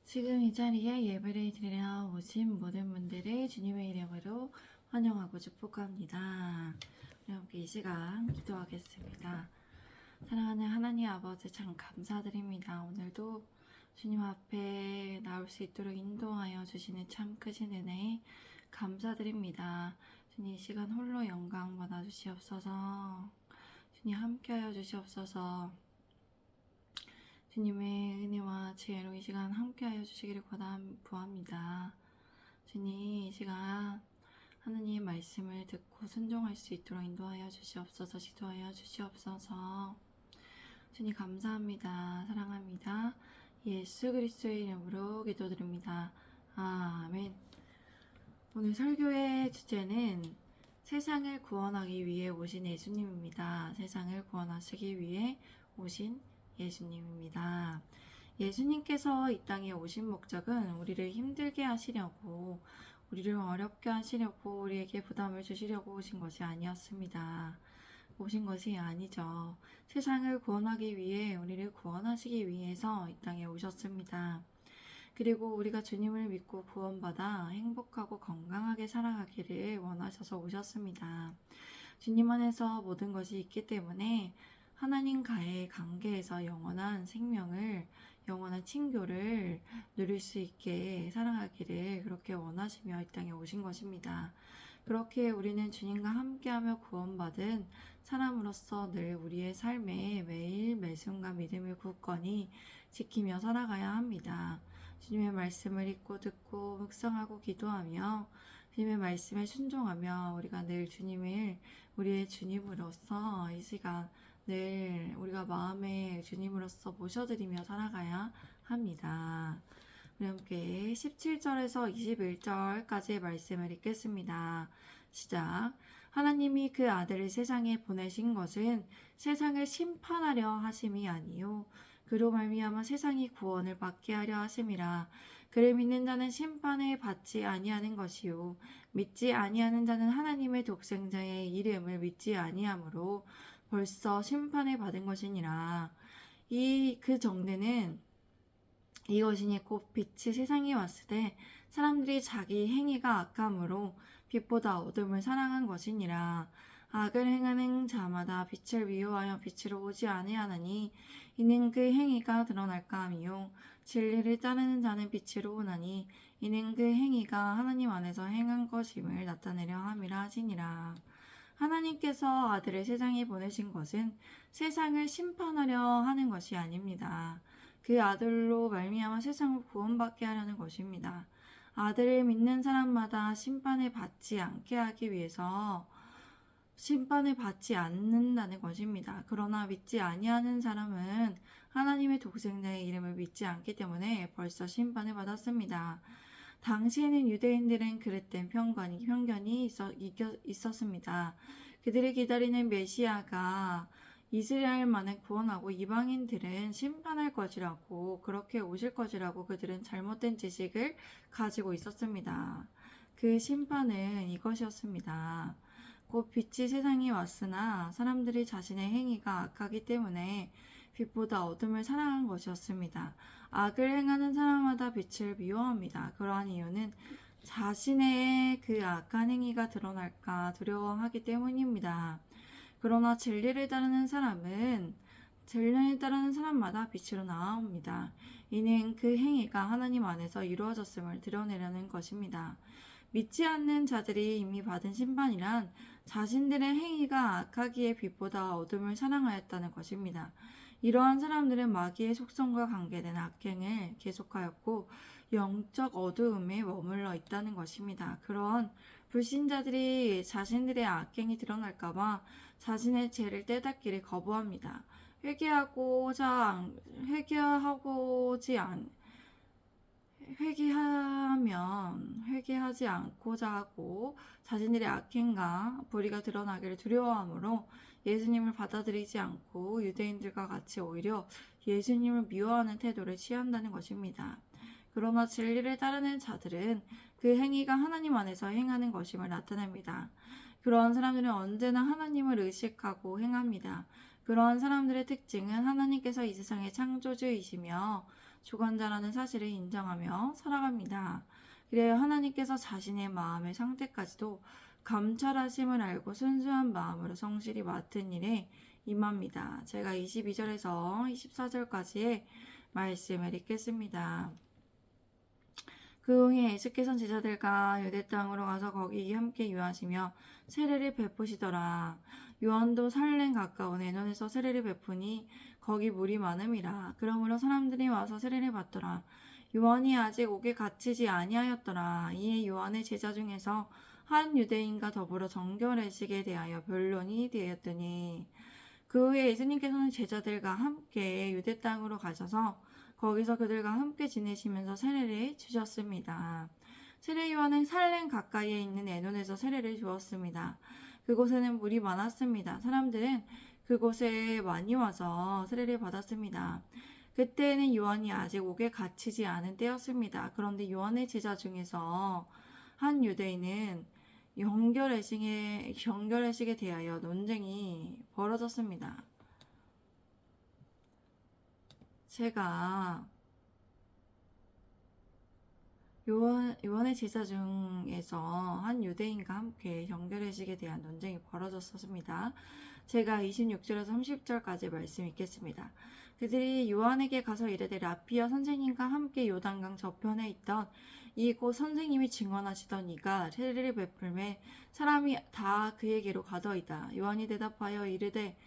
지금 이 자리에 예배를 드리러 오신 모든 분들을 주님의 이름으로 환영하고 축복합니다. 우리 함께 이 시간 기도하겠습니다. 사랑하는 하나님 아버지 참 감사드립니다. 오늘도 주님 앞에 나올 수 있도록 인도하여 주시는 참 크신 은혜에 감사드립니다. 주님 이 시간 홀로 영광 받아 주시옵소서. 주님 함께하여 주시옵소서. 주님의 은혜와 지혜로 이 시간 함께하여 주시기를 구합니다. 주님 이 시간 하나님의 말씀을 듣고 순종할 수 있도록 인도하여 주시옵소서. 지도하여 주시옵소서. 주님 감사합니다. 사랑합니다. 예수 그리스도의 이름으로 기도드립니다. 아멘. 오늘 설교의 주제는 세상을 구원하기 위해 오신 예수님입니다. 세상을 구원하시기 위해 오신 예수님입니다. 예수님께서 이 땅에 오신 목적은 우리를 힘들게 하시려고, 우리를 어렵게 하시려고, 우리에게 부담을 주시려고 오신 것이 아니었습니다. 오신 것이 아니죠. 세상을 구원하기 위해, 우리를 구원하시기 위해서 이 땅에 오셨습니다. 그리고 우리가 주님을 믿고 구원받아 행복하고 건강하게 살아가기를 원하셔서 오셨습니다. 주님 안에서 모든 것이 있기 때문에 하나님과의 관계에서 영원한 생명을, 영원한 친교를 누릴 수 있게 살아가기를 그렇게 원하시며 이 땅에 오신 것입니다. 그렇게 우리는 주님과 함께하며 구원받은 사람으로서 늘 우리의 삶에 매일 매순간 믿음을 굳건히 지키며 살아가야 합니다. 주님의 말씀을 읽고 듣고 묵상하고 기도하며 주님의 말씀에 순종하며 우리가 늘 주님을 우리의 주님으로서 이 시간 늘 우리가 마음의 주님으로서 모셔드리며 살아가야 합니다. 우리 함께 17절에서 21절까지의 말씀을 읽겠습니다. 시작. 하나님이 그 아들을 세상에 보내신 것은 세상을 심판하려 하심이 아니요 그로 말미암아 세상이 구원을 받게 하려 하심이라. 그를 믿는 자는 심판을 받지 아니하는 것이요 믿지 아니하는 자는 하나님의 독생자의 이름을 믿지 아니하므로 벌써 심판을 받은 것이니라. 그 정죄는 이것이니 곧 빛이 세상에 왔을 때 사람들이 자기 행위가 악함으로 빛보다 어둠을 사랑한 것이니라. 악을 행하는 자마다 빛을 미워하여 빛으로 오지 아니하나니 이는 그 행위가 드러날까 함이요 진리를 따르는 자는 빛으로 오나니 이는 그 행위가 하나님 안에서 행한 것임을 나타내려 함이라 하시니라. 하나님께서 아들을 세상에 보내신 것은 세상을 심판하려 하는 것이 아닙니다. 그 아들로 말미암아 세상을 구원받게 하려는 것입니다. 아들을 믿는 사람마다 심판을 받지 않게 하기 위해서 심판을 받지 않는다는 것입니다. 그러나 믿지 아니하는 사람은 하나님의 독생자의 이름을 믿지 않기 때문에 벌써 심판을 받았습니다. 당시에는 유대인들은 그릇된 편견이 있었습니다. 그들이 기다리는 메시아가 이스라엘만을 구원하고 이방인들은 심판할 것이라고, 그렇게 오실 것이라고 그들은 잘못된 지식을 가지고 있었습니다. 그 심판은 이것이었습니다. 곧 빛이 세상에 왔으나 사람들이 자신의 행위가 악하기 때문에 빛보다 어둠을 사랑한 것이었습니다. 악을 행하는 사람마다 빛을 미워합니다. 그러한 이유는 자신의 그 악한 행위가 드러날까 두려워하기 때문입니다. 그러나 진리를 따르는 사람마다 빛으로 나옵니다. 이는 그 행위가 하나님 안에서 이루어졌음을 드러내려는 것입니다. 믿지 않는 자들이 이미 받은 심판이란 자신들의 행위가 악하기에 빛보다 어둠을 사랑하였다는 것입니다. 이러한 사람들은 마귀의 속성과 관계된 악행을 계속하였고 영적 어두움에 머물러 있다는 것입니다. 그런 불신자들이 자신들의 악행이 드러날까봐 자신의 죄를 깨닫기를 거부합니다. 회개하지 않고자 하고 자신들의 악행과 불의가 드러나기를 두려워하므로 예수님을 받아들이지 않고 유대인들과 같이 오히려 예수님을 미워하는 태도를 취한다는 것입니다. 그러나 진리를 따르는 자들은 그 행위가 하나님 안에서 행하는 것임을 나타냅니다. 그러한 사람들은 언제나 하나님을 의식하고 행합니다. 그러한 사람들의 특징은 하나님께서 이 세상의 창조주이시며 주관자라는 사실을 인정하며 살아갑니다. 그래야 하나님께서 자신의 마음의 상태까지도 감찰하심을 알고 순수한 마음으로 성실히 맡은 일에 임합니다. 제가 22절에서 24절까지의 말씀을 읽겠습니다. 그 후에 예수께서는 제자들과 유대 땅으로 가서 거기 함께 유하시며 세례를 베푸시더라. 요한도 살렘 가까운 에논에서 세례를 베푸니 거기 물이 많음이라. 그러므로 사람들이 와서 세례를 받더라. 요한이 아직 옥에 갇히지 아니하였더라. 이에 요한의 제자 중에서 한 유대인과 더불어 정결의식에 대하여 변론이 되었더니 그 후에 예수님께서는 제자들과 함께 유대 땅으로 가셔서 거기서 그들과 함께 지내시면서 세례를 주셨습니다. 세례 요한은 살렘 가까이에 있는 에논에서 세례를 주었습니다. 그곳에는 물이 많았습니다. 사람들은 그곳에 많이 와서 세례를 받았습니다. 그때는 요한이 아직 옥에 갇히지 않은 때였습니다. 그런데 요한의 제자 중에서 한 유대인은 정결의식에 대하여 논쟁이 벌어졌습니다. 제가 요한의 제자 중에서 한 유대인과 함께 정결의식에 대한 논쟁이 벌어졌었습니다. 제가 26절에서 30절까지 말씀 읽겠습니다. 그들이 요한에게 가서 이르되 라피아 선생님과 함께 요단강 저편에 있던 이곳 선생님이 증언하시던 이가 세례를 베풀매 사람이 다 그에게로 가더이다. 요한이 대답하여 이르되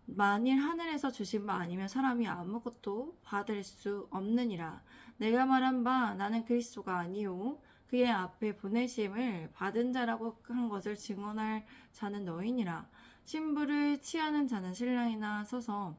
만일 하늘에서 주신 바 아니면 사람이 아무것도 받을 수 없느니라. 내가 말한 바 나는 그리스도가 아니요 그의 앞에 보내심을 받은 자라고 한 것을 증언할 자는 너희니라. 신부를 취하는 자는 신랑이나 서서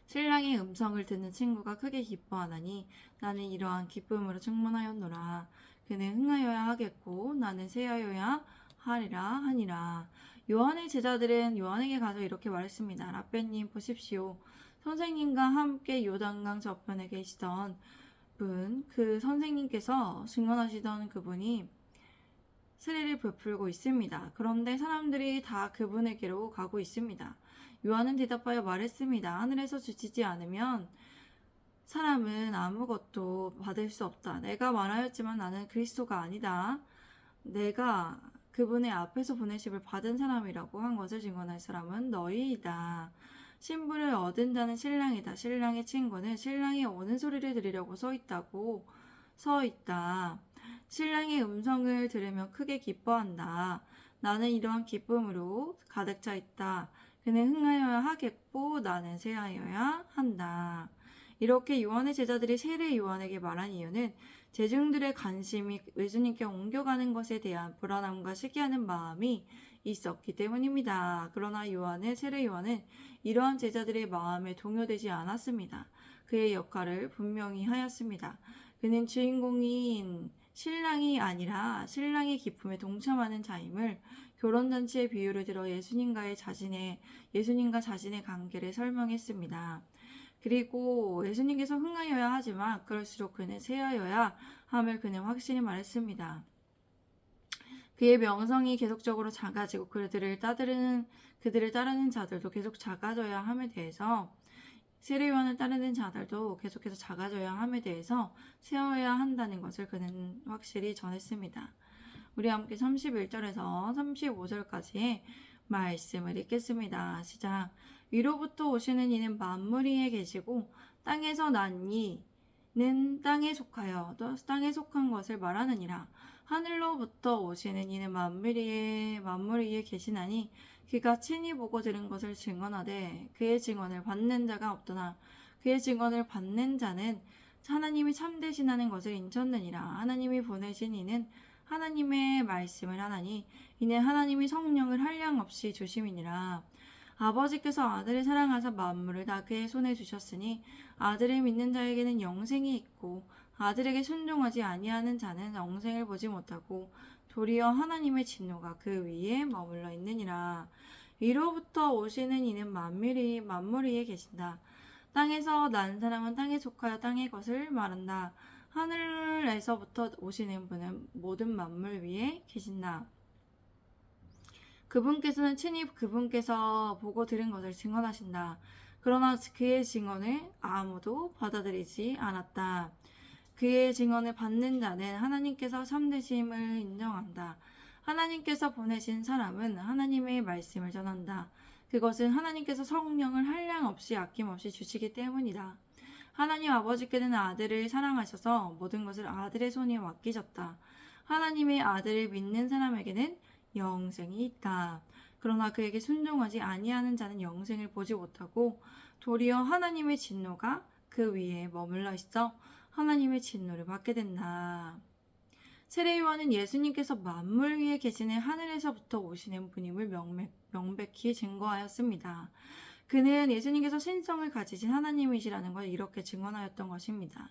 신랑의 음성을 듣는 친구가 크게 기뻐하나니 나는 이러한 기쁨으로 충만하였노라. 그는 흥하여야 하겠고 나는 쇠하여야 하니라. 요한의 제자들은 요한에게 가서 이렇게 말했습니다. 라빼님 보십시오. 선생님과 함께 요단강 저편에 계시던 분, 그 선생님께서 증언하시던 그분이 세례를 베풀고 있습니다. 그런데 사람들이 다 그분에게로 가고 있습니다. 요한은 대답하여 말했습니다. 하늘에서 주시지 않으면 사람은 아무것도 받을 수 없다. 내가 말하였지만 나는 그리스도가 아니다. 내가 그분의 앞에서 보내심을 받은 사람이라고 한 것을 증언할 사람은 너희이다. 신부를 얻은 자는 신랑이다. 신랑의 친구는 신랑이 오는 소리를 들으려고 서 있다. 신랑의 음성을 들으며 크게 기뻐한다. 나는 이러한 기쁨으로 가득 차 있다. 그는 흥하여야 하겠고 나는 쇠하여야 한다. 이렇게 요한의 제자들이 세례 요한에게 말한 이유는 제중들의 관심이 예수님께 옮겨가는 것에 대한 불안함과 시기하는 마음이 있었기 때문입니다. 그러나 세례 요한은 이러한 제자들의 마음에 동요되지 않았습니다. 그의 역할을 분명히 하였습니다. 그는 주인공인 신랑이 아니라 신랑의 기쁨에 동참하는 자임을 결혼잔치의 비유를 들어 예수님과 자신의 관계를 설명했습니다. 그리고 예수님께서 흥하여야 하지만 그럴수록 그는 쇠하여야 함을 그는 확실히 말했습니다. 그의 명성이 계속적으로 작아지고 그들을 따르는 자들도 계속 작아져야 함에 대해서 세례 요한을 따르는 자들도 계속해서 작아져야 함에 대해서 세워야 한다는 것을 그는 확실히 전했습니다. 우리 함께 31절에서 35절까지의 말씀을 읽겠습니다. 시작. 위로부터 오시는 이는 만물 위에 계시고 땅에서 난 이는 땅에 속하여 또 땅에 속한 것을 말하느니라. 하늘로부터 오시는 이는 만물 위에 계시나니 그가 친히 보고 들은 것을 증언하되 그의 증언을 받는 자가 없더나 그의 증언을 받는 자는 하나님이 참되시다는 것을 인쳤느니라. 하나님이 보내신 이는 하나님의 말씀을 하나니 이는 하나님이 성령을 한량없이 주심이니라. 아버지께서 아들을 사랑하사 만물을 다 그의 손에 주셨으니 아들을 믿는 자에게는 영생이 있고 아들에게 순종하지 아니하는 자는 영생을 보지 못하고 도리어 하나님의 진노가 그 위에 머물러 있느니라. 위로부터 오시는 이는 만물 위에 계신다. 땅에서 난 사람은 땅에 속하여 땅의 것을 말한다. 하늘에서부터 오시는 분은 모든 만물 위에 계신다. 그분께서는 친히 그분께서 보고 들은 것을 증언하신다. 그러나 그의 증언을 아무도 받아들이지 않았다. 그의 증언을 받는 자는 하나님께서 참되심을 인정한다. 하나님께서 보내신 사람은 하나님의 말씀을 전한다. 그것은 하나님께서 성령을 한량없이 아낌없이 주시기 때문이다. 하나님 아버지께는 아들을 사랑하셔서 모든 것을 아들의 손에 맡기셨다. 하나님의 아들을 믿는 사람에게는 영생이 있다. 그러나 그에게 순종하지 아니하는 자는 영생을 보지 못하고 도리어 하나님의 진노가 그 위에 머물러 있어 하나님의 진노를 받게 된다. 세례요한은 예수님께서 만물 위에 계시는 하늘에서부터 오시는 분임을 명백히 증거하였습니다. 그는 예수님께서 신성을 가지신 하나님이시라는 걸 이렇게 증언하였던 것입니다.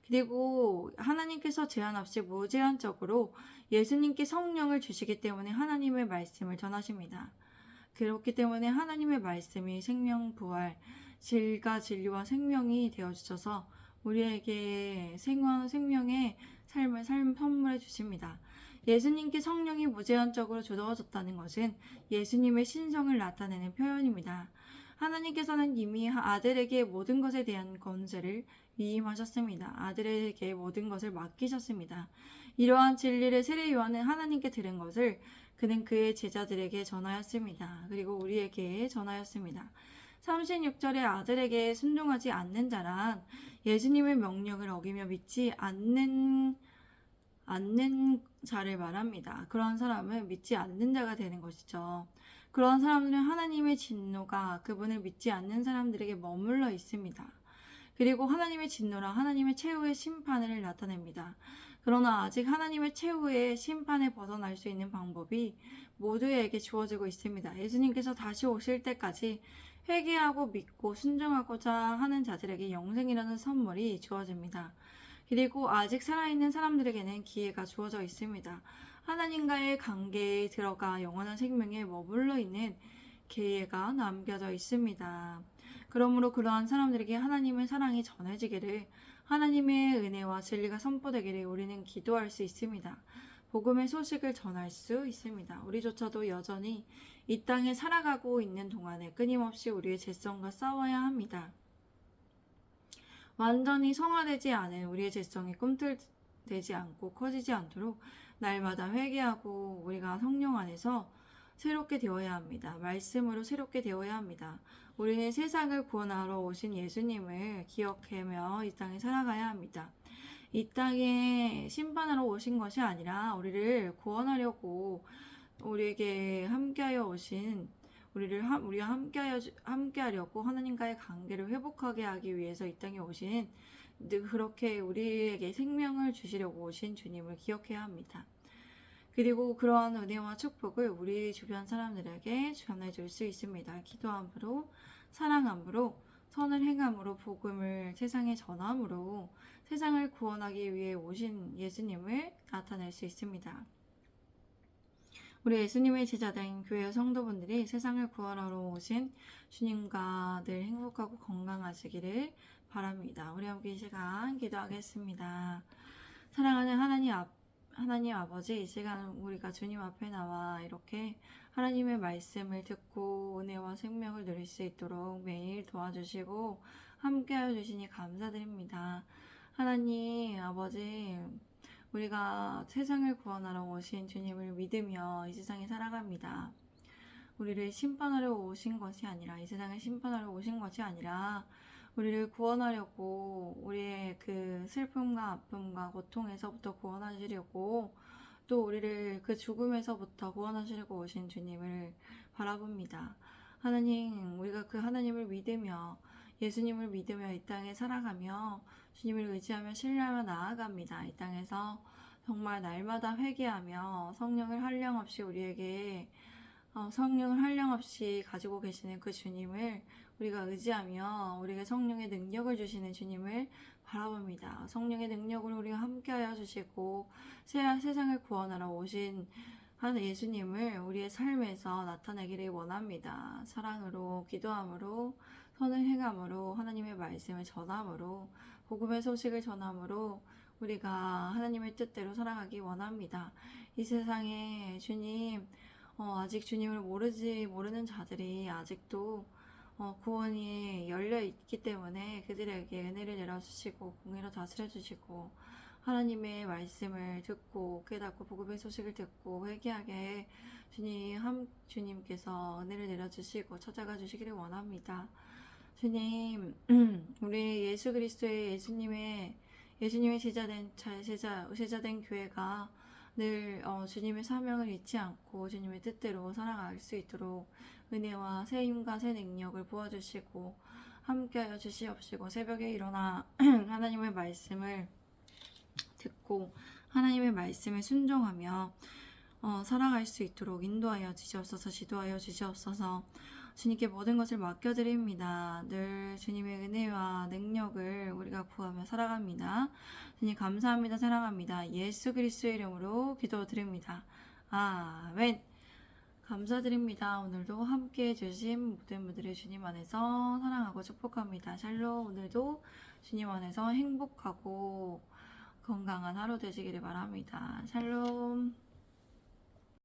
그리고 하나님께서 제한 없이 무제한적으로 예수님께 성령을 주시기 때문에 하나님의 말씀을 전하십니다. 그렇기 때문에 하나님의 말씀이 생명, 부활, 질과 진리와 생명이 되어주셔서 우리에게 생명의 삶을 선물해 주십니다. 예수님께 성령이 무제한적으로 주어졌다는 것은 예수님의 신성을 나타내는 표현입니다. 하나님께서는 이미 아들에게 모든 것에 대한 권세를 위임하셨습니다. 아들에게 모든 것을 맡기셨습니다. 이러한 진리를 세례 요한은 하나님께 들은 것을 그는 그의 제자들에게 전하였습니다. 그리고 우리에게 전하였습니다. 36절에 아들에게 순종하지 않는 자란 예수님의 명령을 어기며 믿지 않는 자를 말합니다. 그러한 사람은 믿지 않는 자가 되는 것이죠. 그러한 사람들은 하나님의 진노가 그분을 믿지 않는 사람들에게 머물러 있습니다. 그리고 하나님의 진노라 하나님의 최후의 심판을 나타냅니다. 그러나 아직 하나님의 최후의 심판에 벗어날 수 있는 방법이 모두에게 주어지고 있습니다. 예수님께서 다시 오실 때까지 회개하고 믿고 순종하고자 하는 자들에게 영생이라는 선물이 주어집니다. 그리고 아직 살아있는 사람들에게는 기회가 주어져 있습니다. 하나님과의 관계에 들어가 영원한 생명에 머물러 있는 기회가 남겨져 있습니다. 그러므로 그러한 사람들에게 하나님의 사랑이 전해지기를, 하나님의 은혜와 진리가 선포되기를 우리는 기도할 수 있습니다. 복음의 소식을 전할 수 있습니다. 우리조차도 여전히 이 땅에 살아가고 있는 동안에 끊임없이 우리의 죄성과 싸워야 합니다. 완전히 성화되지 않은 우리의 죄성이 꿈틀대지 않고 커지지 않도록 날마다 회개하고 우리가 성령 안에서 새롭게 되어야 합니다. 말씀으로 새롭게 되어야 합니다. 우리는 세상을 구원하러 오신 예수님을 기억하며 이 땅에 살아가야 합니다. 이 땅에 심판하러 오신 것이 아니라 우리를 구원하려고 우리에게 함께하여 오신 우리와 함께하려고 하나님과의 관계를 회복하게 하기 위해서 이 땅에 오신, 그렇게 우리에게 생명을 주시려고 오신 주님을 기억해야 합니다. 그리고 그러한 은혜와 축복을 우리 주변 사람들에게 전해줄 수 있습니다. 기도함으로, 사랑함으로, 선을 행함으로, 복음을 세상에 전함으로 세상을 구원하기 위해 오신 예수님을 나타낼 수 있습니다. 우리 예수님의 제자된 교회 성도분들이 세상을 구원하러 오신 주님과 늘 행복하고 건강하시기를 바랍니다. 우리 함께 이 시간 기도하겠습니다. 사랑하는 하나님 아버지, 이 시간 우리가 주님 앞에 나와 이렇게 하나님의 말씀을 듣고 은혜와 생명을 누릴 수 있도록 매일 도와주시고 함께하여 주시니 감사드립니다. 하나님 아버지, 우리가 세상을 구원하러 오신 주님을 믿으며 이 세상에 살아갑니다. 우리를 심판하러 오신 것이 아니라, 이 세상을 심판하러 오신 것이 아니라 우리를 구원하려고, 우리의 그 슬픔과 아픔과 고통에서부터 구원하시려고, 또 우리를 그 죽음에서부터 구원하시려고 오신 주님을 바라봅니다. 하나님, 우리가 그 하나님을 믿으며, 예수님을 믿으며 이 땅에 살아가며 주님을 의지하며 신뢰하며 나아갑니다. 이 땅에서 정말 날마다 회개하며 성령을 한량없이 우리에게 성령을 한량없이 가지고 계시는 그 주님을 우리가 의지하며 우리에게 성령의 능력을 주시는 주님을 바라봅니다. 성령의 능력으로 우리가 함께하여 주시고 세상을 구원하러 오신 한 예수님을 우리의 삶에서 나타내기를 원합니다. 사랑으로, 기도함으로, 선을 행함으로, 하나님의 말씀을 전함으로, 복음의 소식을 전함으로 우리가 하나님의 뜻대로 살아가기 원합니다. 이 세상에 주님, 아직 주님을 모르는 자들이 아직도 구원이 열려 있기 때문에 그들에게 은혜를 내려주시고 공의로 다스려 주시고 하나님의 말씀을 듣고 깨닫고 복음의 소식을 듣고 회개하게 주님께서 은혜를 내려주시고 찾아가 주시기를 원합니다. 주님, 우리 예수 그리스도의 예수님의 제자된 교회가 늘 주님의 사명을 잊지 않고 주님의 뜻대로 살아갈 수 있도록 은혜와 새 힘과 새 능력을 부어주시고 함께하여 주시옵시고 새벽에 일어나 하나님의 말씀을 듣고 하나님의 말씀에 순종하며 살아갈 수 있도록 인도하여 주시옵소서. 지도하여 주시옵소서. 주님께 모든 것을 맡겨드립니다. 늘 주님의 은혜와 능력을 우리가 구하며 살아갑니다. 주님 감사합니다. 사랑합니다. 예수 그리스도의 이름으로 기도드립니다. 아멘. 감사드립니다. 오늘도 함께 해주신 모든 분들의 주님 안에서 사랑하고 축복합니다. 샬롬. 오늘도 주님 안에서 행복하고 건강한 하루 되시기를 바랍니다. 샬롬.